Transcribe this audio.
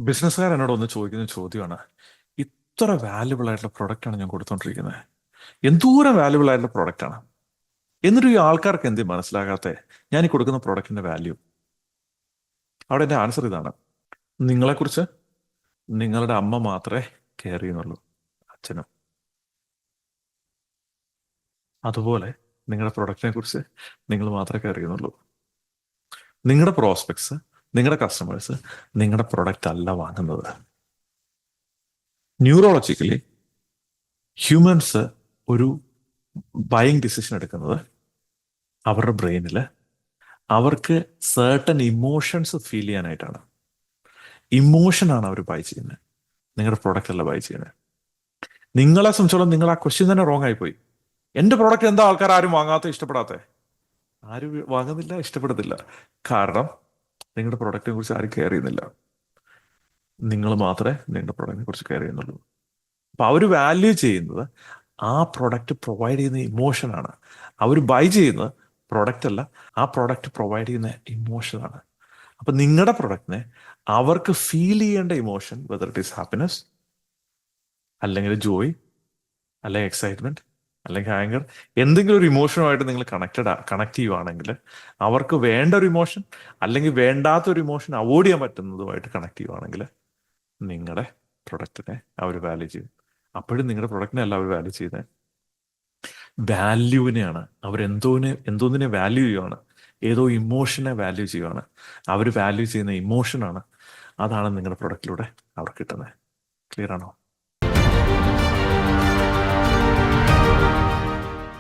ബിസിനസ്സുകാർ എന്നോട് ഒന്ന് ചോദിക്കുന്ന ചോദ്യമാണ്, ഇത്ര വാല്യുബിൾ ആയിട്ടുള്ള പ്രൊഡക്റ്റാണ് ഞാൻ കൊടുത്തോണ്ടിരിക്കുന്നത്, എന്തോരം വാല്യുബിൾ ആയിട്ടുള്ള പ്രൊഡക്റ്റാണ്, എന്നിട്ട് ഈ ആൾക്കാർക്ക് എന്ത് മനസ്സിലാകാത്ത ഞാൻ ഈ കൊടുക്കുന്ന പ്രൊഡക്റ്റിന്റെ വാല്യൂ? അവിടെ എൻ്റെ ആൻസർ ഇതാണ്: നിങ്ങളെക്കുറിച്ച് നിങ്ങളുടെ അമ്മ മാത്രമേ കെയർ ചെയ്യുന്നുള്ളൂ, അച്ഛനും. അതുപോലെ നിങ്ങളുടെ പ്രൊഡക്റ്റിനെ കുറിച്ച് നിങ്ങൾ മാത്രമേ കെയർ ചെയ്യുന്നുള്ളൂ. നിങ്ങളുടെ പ്രോസ്പെക്ട്സ്, നിങ്ങളുടെ കസ്റ്റമേഴ്സ് നിങ്ങളുടെ പ്രൊഡക്റ്റ് അല്ല വാങ്ങുന്നത്. ന്യൂറോളജിക്കലി ഹ്യൂമൻസ് ഒരു ബയിങ് ഡിസിഷൻ എടുക്കുന്നത് അവരുടെ ബ്രെയിനിൽ അവർക്ക് സേർട്ടൻ ഇമോഷൻസ് ഫീൽ ചെയ്യാനായിട്ടാണ്. ഇമോഷനാണ് അവർ ബൈ ചെയ്യുന്നത്, നിങ്ങളുടെ പ്രൊഡക്റ്റ് അല്ല ബൈ ചെയ്യുന്നത്. നിങ്ങളെ സംബന്ധിച്ചോളം നിങ്ങൾ ആ ക്വസ്റ്റ്യൻ തന്നെ റോങ് ആയിപ്പോയി. എൻ്റെ പ്രോഡക്റ്റ് എന്താ ആൾക്കാർ ആരും വാങ്ങാത്ത, ഇഷ്ടപ്പെടാത്ത? ആരും വാങ്ങുന്നില്ല, ഇഷ്ടപ്പെടുന്നില്ല. കാരണം നിങ്ങളുടെ പ്രൊഡക്റ്റിനെ കുറിച്ച് ആരും കെയർ ചെയ്യുന്നില്ല. നിങ്ങൾ മാത്രമേ നിങ്ങളുടെ പ്രൊഡക്റ്റിനെ കുറിച്ച് കെയർ ചെയ്യുന്നുള്ളൂ. അപ്പൊ അവർ വാല്യൂ ചെയ്യുന്നത് ആ പ്രൊഡക്റ്റ് പ്രൊവൈഡ് ചെയ്യുന്ന ഇമോഷനാണ്. അവർ ബൈ ചെയ്യുന്നത് പ്രൊഡക്റ്റ് അല്ല, ആ പ്രൊഡക്റ്റ് പ്രൊവൈഡ് ചെയ്യുന്ന ഇമോഷനാണ്. അപ്പൊ നിങ്ങളുടെ പ്രൊഡക്റ്റിനെ അവർക്ക് ഫീൽ ചെയ്യേണ്ട emotion, whether it is happiness, അല്ലെങ്കിൽ ജോയ്, അല്ലെങ്കിൽ എക്സൈറ്റ്മെന്റ്, അല്ലെങ്കിൽ ആങ്കർ, എന്തെങ്കിലും ഒരു ഇമോഷനുമായിട്ട് നിങ്ങൾ കണക്ട് ചെയ്യുവാണെങ്കിൽ, അവർക്ക് വേണ്ട ഒരു ഇമോഷൻ അല്ലെങ്കിൽ വേണ്ടാത്ത ഒരു ഇമോഷൻ അവോയ്ഡ് ചെയ്യാൻ പറ്റുന്നതുമായിട്ട് കണക്ട് ചെയ്യുവാണെങ്കിൽ നിങ്ങളുടെ പ്രൊഡക്റ്റിനെ അവർ വാല്യൂ ചെയ്യും. അപ്പോഴും നിങ്ങളുടെ പ്രൊഡക്റ്റിനെ അല്ല അവർ വാല്യൂ ചെയ്യുന്നത്, വാല്യൂവിനെയാണ്. എന്തോന്നിനെ വാല്യൂ ചെയ്യുവാണ്? ഏതോ ഇമോഷനെ വാല്യൂ ചെയ്യുവാണ്. അവർ വാല്യൂ ചെയ്യുന്ന ഇമോഷനാണ്, അതാണ് നിങ്ങളുടെ പ്രൊഡക്റ്റിലൂടെ അവർക്ക് കിട്ടുന്നത്. ക്ലിയർ ആണോ?